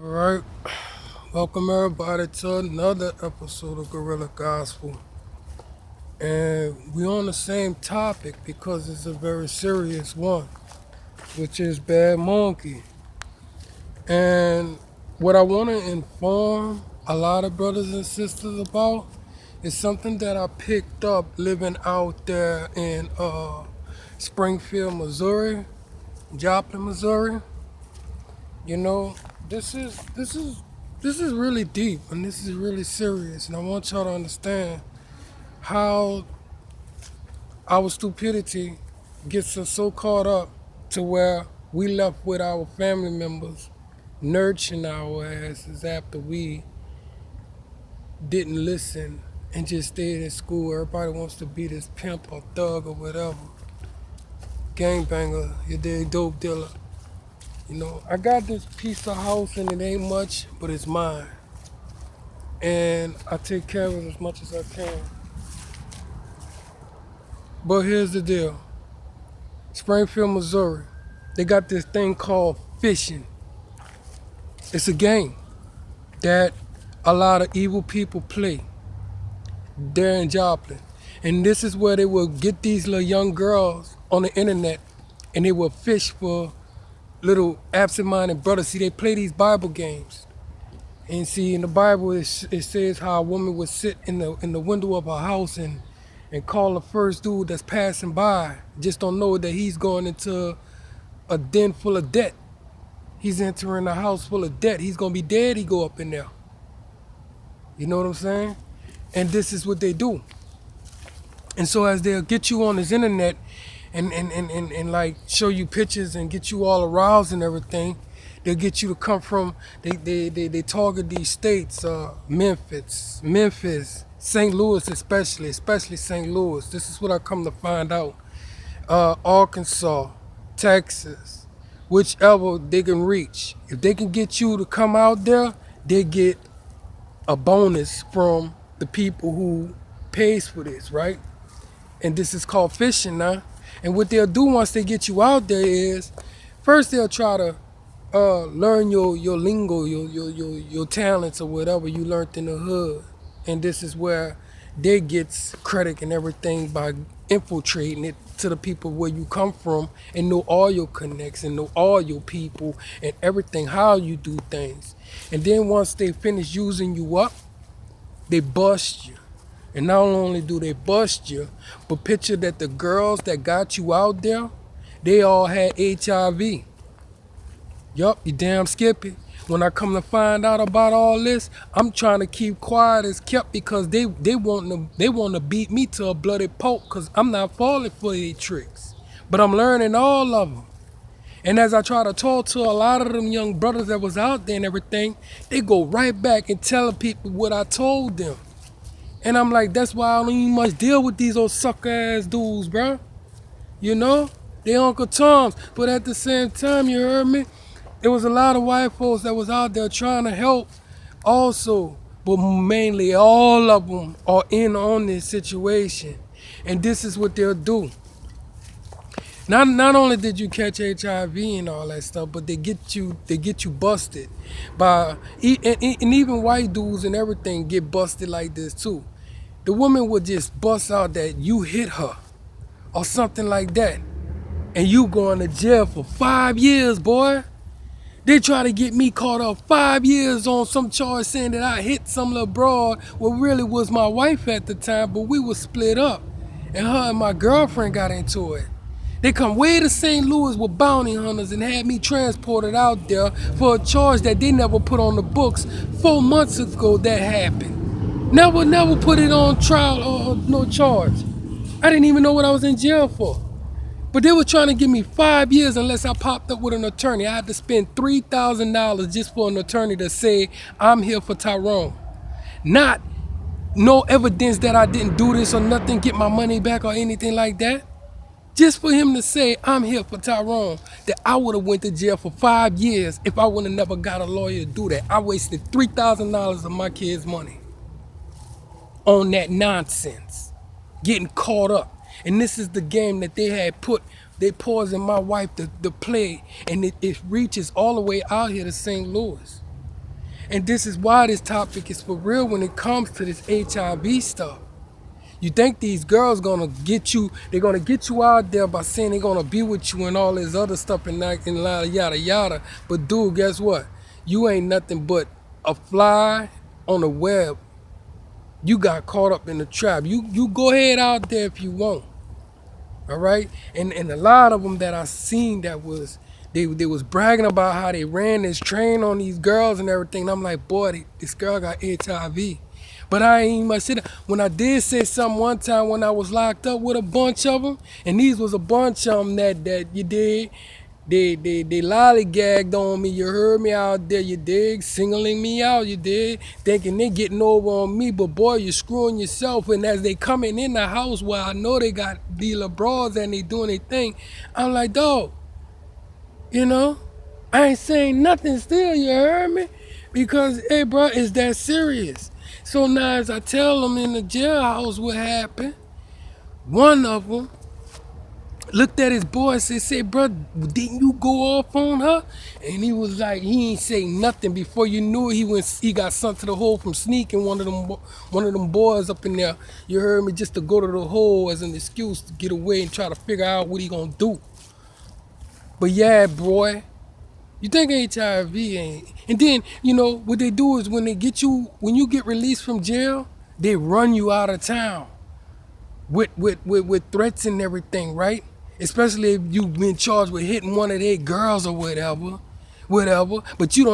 All right, welcome everybody to another episode of Gorilla Gospel. And we on the same topic because it's a very serious one, which is Bad Monkey. And what I want to inform a lot of brothers and sisters about is something that I picked up living out there in Springfield, Missouri, Joplin, Missouri. You know, this is this is this is really deep and this is really serious, and I want y'all to understand how our stupidity gets us so caught up to where we left with our family members nurturing our asses after we didn't listen and just stayed in school. Everybody wants to be this pimp or thug or whatever, gangbanger, you dig, dope dealer. I got this piece of house and it ain't much, but it's mine. And I take care of it as much as I can. But here's the deal. Springfield, Missouri, they got this thing called fishing. It's a game that a lot of evil people play there in Joplin. And this is where they will get these little young girls on the internet and they will fish for little absent-minded brothers. See, they play these Bible games. And see, in the Bible, it says how a woman would sit in the window of her house and call the first dude that's passing by. Just don't know that he's going into a den full of debt. He's entering a house full of debt. He's gonna be dead. He go up in there. You know what I'm saying? And this is what they do. And so as they'll get you on this internet and like show you pictures and get you all aroused and everything, they'll get you to come from, they target these states, Memphis, St. Louis especially St. Louis. This is what I come to find out. Arkansas, Texas, whichever they can reach. If they can get you to come out there, they get a bonus from the people who pays for this, right? And this is called fishing now. And what they'll do once they get you out there is, first they'll try to learn your lingo, your talents or whatever you learned in the hood. And this is where they gets credit and everything by infiltrating it to the people where you come from and know all your connects and know all your people and everything, how you do things. And then once they finish using you up, they bust you. And not only do they bust you, but picture that the girls that got you out there, they all had HIV. Yup, you damn skippy. When I come to find out about all this, I'm trying to keep quiet as kept because they want to beat me to a bloody pulp because I'm not falling for their tricks. But I'm learning all of them. And as I try to talk to a lot of them young brothers that was out there and everything, they go right back and telling people what I told them. And I'm like, that's why I don't even much deal with these old sucker ass dudes, bro. You know? They Uncle Toms. But at the same time, you heard me? There was a lot of white folks that was out there trying to help also. But mainly all of them are in on this situation. And this is what they'll do. Not only did you catch HIV and all that stuff, but they get you busted by and even white dudes and everything get busted like this too. The woman would just bust out that you hit her or something like that, and you going to jail for 5 years, boy. They try to get me caught up 5 years on some charge saying that I hit some little broad, what really was my wife at the time, but we was split up, and her and my girlfriend got into it. They come way to St. Louis with bounty hunters and had me transported out there for a charge that they never put on the books. 4 months ago that happened. Never put it on trial or no charge. I didn't even know what I was in jail for. But they were trying to give me 5 years unless I popped up with an attorney. I had to spend $3,000 just for an attorney to say I'm here for Tyrone. Not no evidence that I didn't do this or nothing, get my money back or anything like that. Just for him to say I'm here for Tyrone, that I would have went to jail for 5 years if I would have never got a lawyer to do that. I wasted $3,000 of my kids' money on that nonsense, getting caught up. And this is the game that they poisoned my wife to play, and it reaches all the way out here to St. Louis. And this is why this topic is for real when it comes to this HIV stuff. You think these girls gonna get you, they're gonna get you out there by saying they're gonna be with you and all this other stuff and that and yada yada. But dude, guess what? You ain't nothing but a fly on the web. You got caught up in the trap. You go ahead out there if you want. All right? And a lot of them that I seen that was they was bragging about how they ran this train on these girls and everything. And I'm like, boy, this girl got HIV. But I ain't much shit. When I did say something one time when I was locked up with a bunch of them, and these was a bunch of them that you did, they lollygagged on me. You heard me out there, you dig, singling me out, you dig, thinking they getting over on me. But boy, you're screwing yourself. And as they coming in the house where I know they got dealer bras and they doing their thing, I'm like, dog, you know, I ain't saying nothing still, you heard me? Because, hey, bro, it's that serious. So now as I tell them in the jailhouse what happened, one of them looked at his boy and said, bro, didn't you go off on her? And he was like, he ain't say nothing. Before you knew it, he got sent to the hole from sneaking one of them boys up in there, you heard me, just to go to the hole as an excuse to get away and try to figure out what he gonna do. But yeah, boy, you think HIV ain't. And then, you know, what they do is when you get released from jail, they run you out of town with threats and everything, right? Especially if you've been charged with hitting one of their girls or whatever. But you don't